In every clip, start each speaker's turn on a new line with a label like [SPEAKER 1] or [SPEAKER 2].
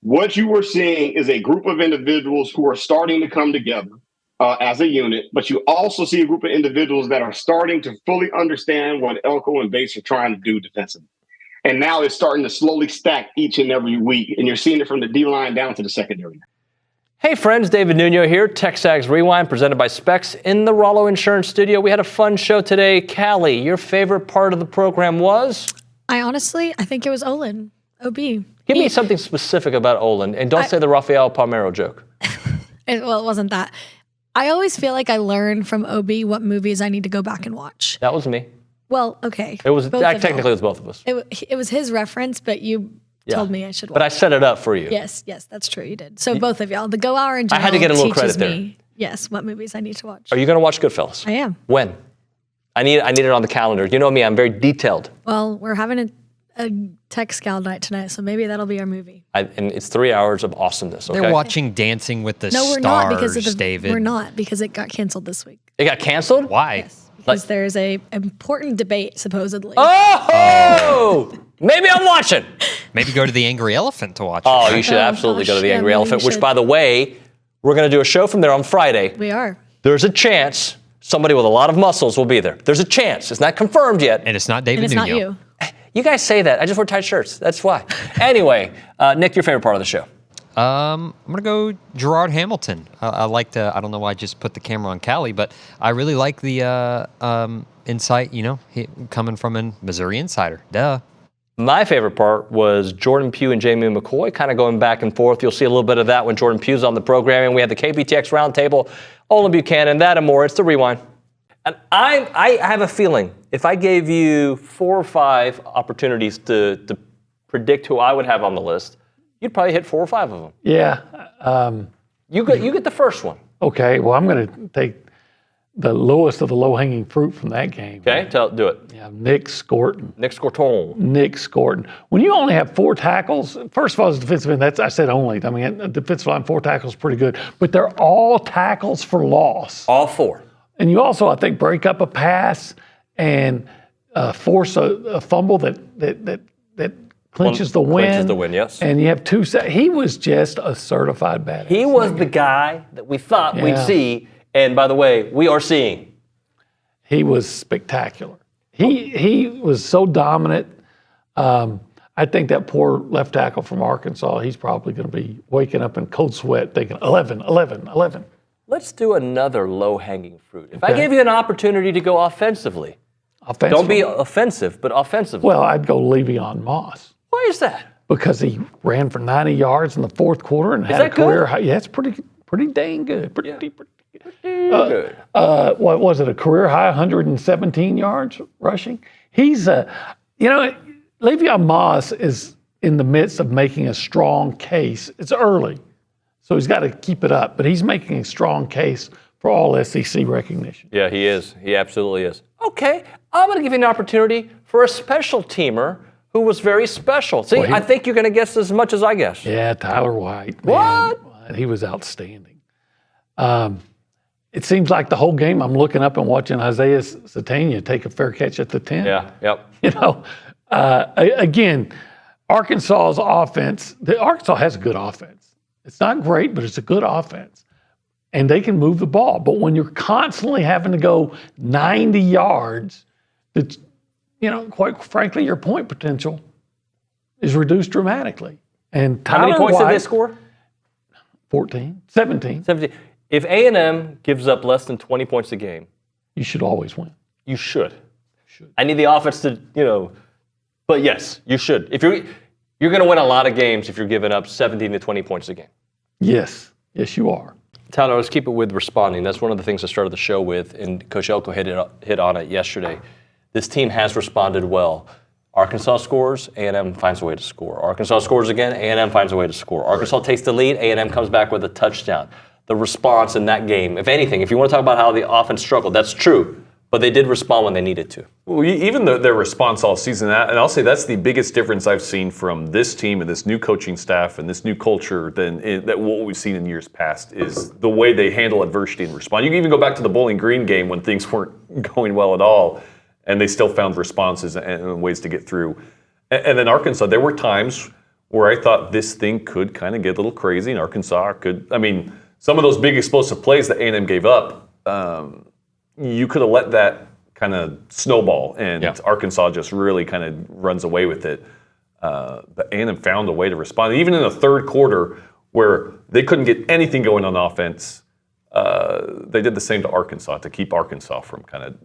[SPEAKER 1] What you were seeing is a group of individuals who are starting to come together as a unit, but you also see a group of individuals that are starting to fully understand what Elko and Bates are trying to do defensively. And now it's starting to slowly stack each and every week, and you're seeing it from the D-line down to the secondary.
[SPEAKER 2] Hey friends, David Nuno here, TexAgs Rewind, presented by Specs in the Rollo Insurance Studio. We had a fun show today. Callie, your favorite part of the program was?
[SPEAKER 3] I think it was Olin, OB.
[SPEAKER 2] Give me something specific about Olin, and don't say the Rafael Palmeiro joke.
[SPEAKER 3] It wasn't that. I always feel like I learn from OB what movies I need to go back and watch.
[SPEAKER 2] That was me.
[SPEAKER 3] Well, okay.
[SPEAKER 2] It was technically it was both of us.
[SPEAKER 3] It was his reference, but you told me I should watch.
[SPEAKER 2] But I set it up for you.
[SPEAKER 3] Yes, that's true. You did. So both of y'all, the Go Hour in general,
[SPEAKER 2] I had to get a little credit there.
[SPEAKER 3] Me, yes, what movies I need to watch.
[SPEAKER 2] Are you going to watch Goodfellas?
[SPEAKER 3] I am.
[SPEAKER 2] When? I need it on the calendar. You know me, I'm very detailed.
[SPEAKER 3] Well, we're having a tech scout night tonight, so maybe that'll be our movie.
[SPEAKER 2] And it's 3 hours of awesomeness. Okay?
[SPEAKER 4] They're watching Dancing with the Stars,
[SPEAKER 3] we're not because
[SPEAKER 4] David.
[SPEAKER 3] We're not because it got canceled this week.
[SPEAKER 2] It got canceled?
[SPEAKER 4] Why?
[SPEAKER 3] Yes. Because there's a important debate, supposedly.
[SPEAKER 2] Oh! Maybe I'm watching.
[SPEAKER 4] Maybe go to the Angry Elephant to watch it.
[SPEAKER 2] Oh, you should absolutely go to the Angry Elephant, which, by the way, we're going to do a show from there on Friday.
[SPEAKER 3] We are.
[SPEAKER 2] There's a chance somebody with a lot of muscles will be there. There's a chance. It's not confirmed yet.
[SPEAKER 4] And it's not David
[SPEAKER 3] And it's
[SPEAKER 4] Nuno.
[SPEAKER 3] not you.
[SPEAKER 2] You guys say that. I just wear tight shirts. That's why. Anyway, Nick, your favorite part of the show?
[SPEAKER 4] I'm going to go Jarod Hamilton. I like to, I don't know why I just put the camera on Callie, but I really like the insight, coming from a Missouri insider. Duh.
[SPEAKER 2] My favorite part was Jordan Pugh and Jamie McCoy kind of going back and forth. You'll see a little bit of that when Jordan Pugh's on the programming. We had the KBTX Roundtable, Olin Buchanan, that and more. It's the Rewind. And I have a feeling if I gave you 4 or 5 opportunities to predict who I would have on the list, you'd probably hit 4 or 5 of them.
[SPEAKER 5] Yeah.
[SPEAKER 2] You get the first one.
[SPEAKER 5] Okay. Well, I'm going to take the lowest of the low-hanging fruit from that game.
[SPEAKER 2] Okay, do it.
[SPEAKER 5] Yeah, Nick Scorton.
[SPEAKER 2] Nick Scorton. When you only have 4 tackles, first of all, as a defensive end, I said only. I mean, a defensive line, 4 tackles is pretty good. But they're all tackles for loss. All 4.
[SPEAKER 5] And you also, I think, break up a pass and force a fumble that clinches the win.
[SPEAKER 2] Clinches the win, yes.
[SPEAKER 5] And you have 2 he was just a certified badass.
[SPEAKER 2] He was the guy that we thought we'd see. And by the way, we are seeing.
[SPEAKER 5] He was spectacular. He was so dominant. I think that poor left tackle from Arkansas, he's probably going to be waking up in cold sweat thinking 11.
[SPEAKER 2] Let's do another low-hanging fruit. If I gave you an opportunity to go offensively, don't be offensive, but offensively.
[SPEAKER 5] Well, I'd go Le'Veon Moss.
[SPEAKER 2] Why is that?
[SPEAKER 5] Because he ran for 90 yards in the 4th quarter and had a career high. Yeah, it's pretty dang good. Pretty good. What was it? A career high 117 yards rushing. He's Le'Veon Moss is in the midst of making a strong case. It's early, so he's got to keep it up. But he's making a strong case for all SEC recognition.
[SPEAKER 2] Yeah, he is. He absolutely is. Okay, I'm going to give you an opportunity for a special teamer who was very special. See, I think you're going to guess as much as I guess.
[SPEAKER 5] Yeah, Tyler White.
[SPEAKER 2] What?
[SPEAKER 5] Man, he was outstanding. It seems like the whole game I'm looking up and watching Isaiah Satania take a fair catch at the 10.
[SPEAKER 2] Yeah, yep.
[SPEAKER 5] Again, Arkansas's offense, Arkansas has a good offense. It's not great, but it's a good offense. And they can move the ball. But when you're constantly having to go 90 yards, quite frankly, your point potential is reduced dramatically. And
[SPEAKER 2] How many points did they score?
[SPEAKER 5] 17.
[SPEAKER 2] If A&M gives up less than 20 points a game,
[SPEAKER 5] you should always win.
[SPEAKER 2] You should. I need the offense to, but yes, you should. If you're going to win a lot of games if you're giving up 17 to 20 points a game.
[SPEAKER 5] Yes, you are.
[SPEAKER 2] Tyler, let's keep it with responding. That's one of the things I started the show with, and Coach Elko hit on it yesterday. This team has responded well. Arkansas scores, A&M finds a way to score. Arkansas scores again, A&M finds a way to score. Arkansas takes the lead, A&M comes back with a touchdown. The response in that game, if anything, if you want to talk about how the offense struggled, that's true. But they did respond when they needed to.
[SPEAKER 6] Well, even their response all season, and I'll say that's the biggest difference I've seen from this team and this new coaching staff and this new culture than what we've seen in years past is the way they handle adversity and respond. You can even go back to the Bowling Green game when things weren't going well at all, and they still found responses and ways to get through. And then Arkansas, there were times where I thought this thing could kind of get a little crazy, and Arkansas could. I mean, some of those big explosive plays that A&M gave up, you could have let that kind of snowball, and Arkansas just really kind of runs away with it. But A&M found a way to respond. Even in the third quarter, where they couldn't get anything going on offense, they did the same to Arkansas to keep Arkansas from kind of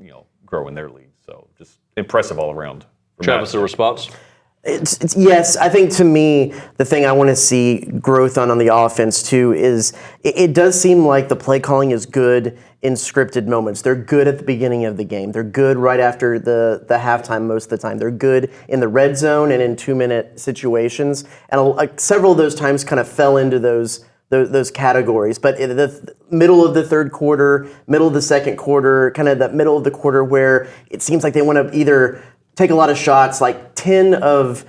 [SPEAKER 6] growing their lead. So just impressive all around.
[SPEAKER 2] Travis, a response?
[SPEAKER 7] It's yes. I think to me, the thing I want to see growth on the offense too is it does seem like the play calling is good in scripted moments. They're good at the beginning of the game. They're good right after the halftime most of the time. They're good in the red zone and in 2-minute situations. And several of those times kind of fell into those categories. But in the middle of the third quarter, middle of the second quarter, kind of that middle of the quarter where it seems like they want to either take a lot of shots, like 10 of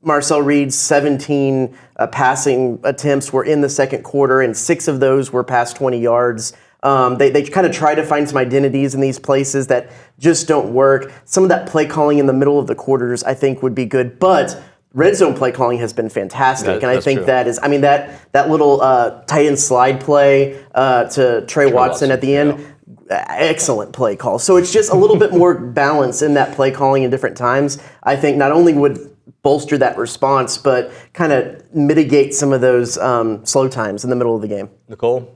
[SPEAKER 7] Marcel Reed's 17 passing attempts were in the second quarter, and 6 of those were past 20 yards. They kind of try to find some identities in these places that just don't work. Some of that play calling in the middle of the quarters, I think, would be good, but red zone play calling has been fantastic, and I think that is, that little tight end slide play to Trey Watson at the end. Excellent play call. So it's just a little bit more balance in that play calling in different times. I think not only would bolster that response, but kind of mitigate some of those slow times in the middle of the game.
[SPEAKER 2] Nicole,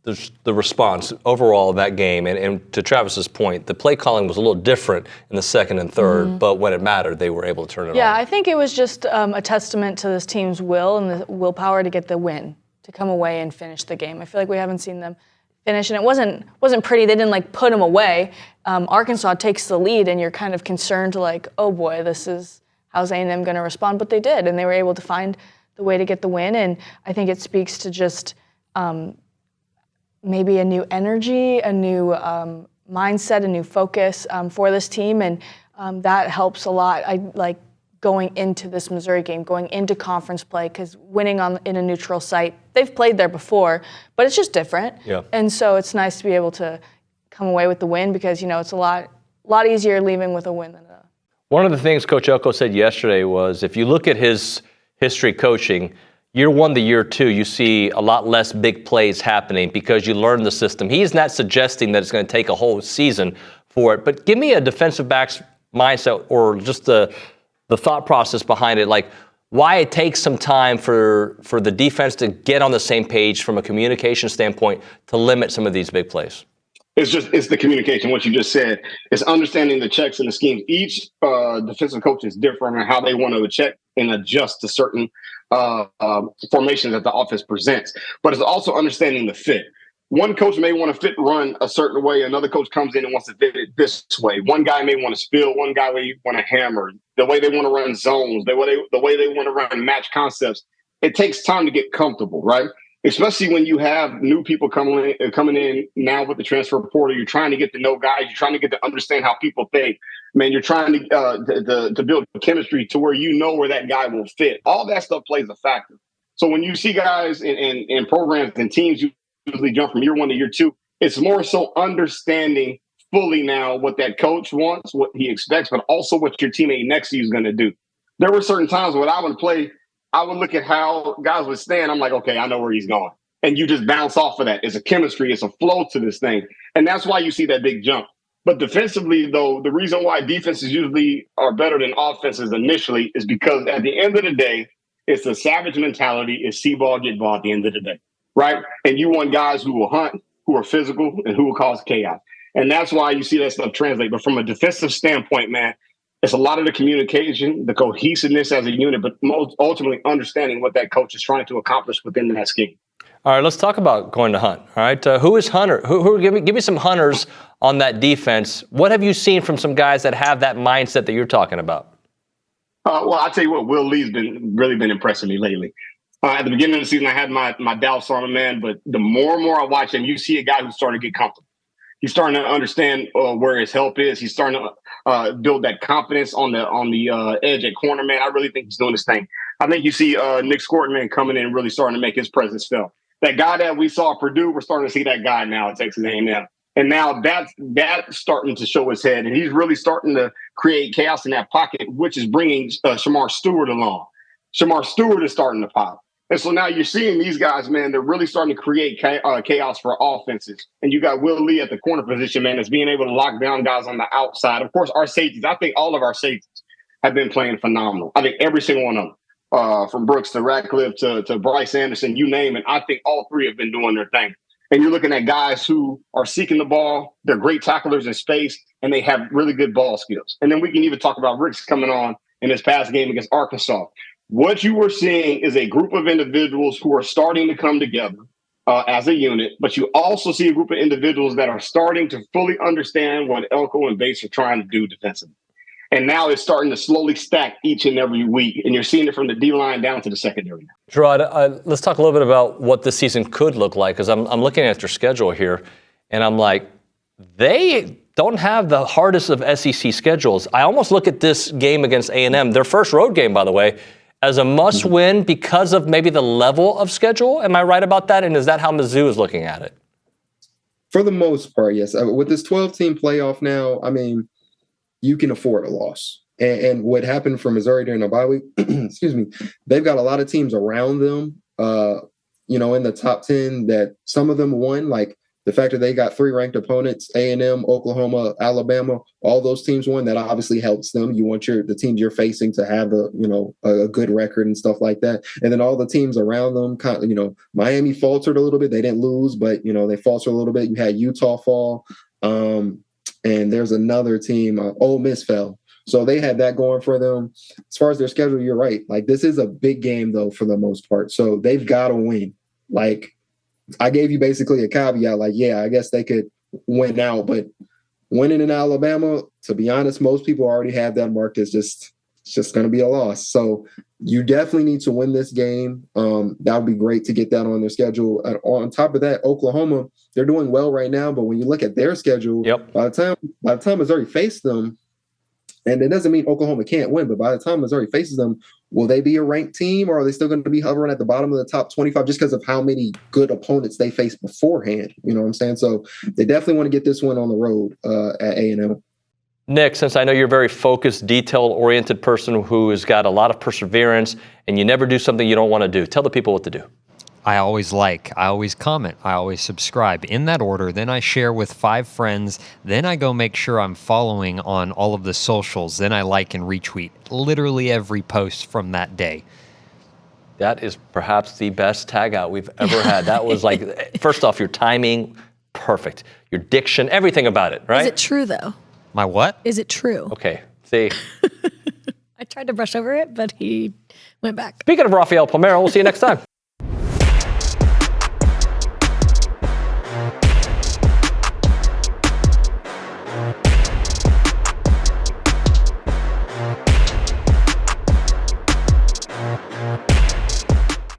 [SPEAKER 2] the response overall of that game, and to Travis's point, the play calling was a little different in the second and third, but when it mattered, they were able to turn it on.
[SPEAKER 8] Yeah, I think it was just a testament to this team's will and the willpower to get the win, to come away and finish the game. I feel like we haven't seen them finish, and it wasn't pretty. They didn't put them away. Arkansas takes the lead, and you're kind of concerned, oh boy, how's A&M going to respond? But they did, and they were able to find the way to get the win. And I think it speaks to just maybe a new energy, a new mindset, a new focus for this team, and that helps a lot. I like going into this Missouri game, going into conference play, because winning in a neutral site, they've played there before, but it's just different.
[SPEAKER 2] Yeah.
[SPEAKER 8] And so it's nice to be able to come away with the win, because it's a lot easier leaving with a win than a.
[SPEAKER 2] One of the things Coach Elko said yesterday was, if you look at his history coaching, year 1 to year 2, you see a lot less big plays happening because you learn the system. He's not suggesting that it's going to take a whole season for it, but give me a defensive back's mindset, or just the thought process behind it, why it takes some time for the defense to get on the same page from a communication standpoint to limit some of these big plays.
[SPEAKER 1] It's the communication, what you just said. It's understanding the checks and the schemes. Each defensive coach is different on how they want to check and adjust to certain formations that the offense presents. But it's also understanding the fit. One coach may want to run a certain way. Another coach comes in and wants to fit it this way. One guy may want to spill. One guy may want to hammer. The way they want to run zones, the way they want to run match concepts. It takes time to get comfortable, right? Especially when you have new people coming in now with the transfer portal. You're trying to get to know guys. You're trying to get to understand how people think. Man, you're trying to build chemistry to where where that guy will fit. All that stuff plays a factor. So when you see guys in programs and teams, you usually jump from year 1 to year 2. It's more so understanding fully now what that coach wants, what he expects, but also what your teammate next to you is going to do. There were certain times when I would play, I would look at how guys would stand. I'm like, okay, I know where he's going. And you just bounce off of that. It's a chemistry. It's a flow to this thing. And that's why you see that big jump. But defensively, though, the reason why defenses usually are better than offenses initially is because at the end of the day, it's a savage mentality. It's see ball, get ball at the end of the day. Right? And you want guys who will hunt, who are physical, and who will cause chaos. And that's why you see that stuff translate. But from a defensive standpoint, man, it's a lot of the communication, the cohesiveness as a unit, but most ultimately understanding what that coach is trying to accomplish within that scheme.
[SPEAKER 2] All right, let's talk about going to hunt. All right, who is Hunter? Give me some hunters on that defense. What have you seen from some guys that have that mindset that you're talking about?
[SPEAKER 1] Well, I'll tell you what, Will Lee's really been impressing me lately. At the beginning of the season, I had my doubts on him, man. But the more and more I watch him, you see a guy who's starting to get comfortable. He's starting to understand where his help is. He's starting to build that confidence on the edge at corner, man. I really think he's doing his thing. I think you see Nick Scorton, man, coming in and really starting to make his presence felt. That guy that we saw at Purdue, we're starting to see that guy now at Texas A&M. And now that's starting to show his head. And he's really starting to create chaos in that pocket, which is bringing Shamar Stewart along. Shamar Stewart is starting to pop. And so now you're seeing these guys, man, they're really starting to create chaos for offenses. And you got Will Lee at the corner position, man, that's being able to lock down guys on the outside. Of course, our safeties, I think all of our safeties have been playing phenomenal. I think every single one of them, from Brooks to Ratcliffe to Bryce Anderson, you name it. I think all three have been doing their thing. And you're looking at guys who are seeking the ball. They're great tacklers in space, and they have really good ball skills. And then we can even talk about Ricks coming on in his past game against Arkansas. What you were seeing is a group of individuals who are starting to come together as a unit, but you also see a group of individuals that are starting to fully understand what Elko and Bates are trying to do defensively. And now it's starting to slowly stack each and every week, and you're seeing it from the D-line down to the secondary.
[SPEAKER 2] Jarod, let's talk a little bit about what this season could look like, because I'm looking at their schedule here, and I'm like, they don't have the hardest of SEC schedules. I almost look at this game against A&M, their first road game, by the way, as a must-win because of maybe the level of schedule. Am I right about that? And is that how Mizzou is looking at it?
[SPEAKER 9] For the most part, yes. With this 12-team playoff now, I mean, you can afford a loss. And what happened for Missouri during the bye week, excuse me, they've got a lot of teams around them, in the top 10 that some of them won, like the fact that they got 3 ranked opponents, A&M, Oklahoma, Alabama, all those teams won. That obviously helps them. You want the teams you're facing to have a good record and stuff like that. And then all the teams around them, Miami faltered a little bit. They didn't lose, but they faltered a little bit. You had Utah fall, and there's another team, Ole Miss fell. So they had that going for them. As far as their schedule, you're right. Like, this is a big game though for the most part. So they've got to win. Like, I gave you basically a caveat, like, yeah, I guess they could win out, but winning in Alabama, to be honest, most people already have that marked as it's just going to be a loss. So you definitely need to win this game. That would be great to get that on their schedule. And on top of that, Oklahoma, they're doing well right now, but when you look at their schedule, by the time Missouri faced them, and it doesn't mean Oklahoma can't win, but by the time Missouri faces them, will they be a ranked team, or are they still going to be hovering at the bottom of the top 25 just because of how many good opponents they faced beforehand? You know what I'm saying? So they definitely want to get this one on the road at A&M.
[SPEAKER 2] Nick, since I know you're a very focused, detail-oriented person who has got a lot of perseverance, and you never do something you don't want to do, tell the people what to do.
[SPEAKER 4] I always comment, I always subscribe in that order. Then I share with 5 friends. Then I go make sure I'm following on all of the socials. Then I like and retweet literally every post from that day.
[SPEAKER 2] That is perhaps the best tag out we've ever had. That was like, first off, your timing, perfect. Your diction, everything about it, right?
[SPEAKER 3] Is it true, though?
[SPEAKER 4] My what?
[SPEAKER 3] Is it true?
[SPEAKER 2] Okay, see.
[SPEAKER 3] I tried to brush over it, but he went back.
[SPEAKER 2] Speaking of Rafael Palmeiro, we'll see you next time.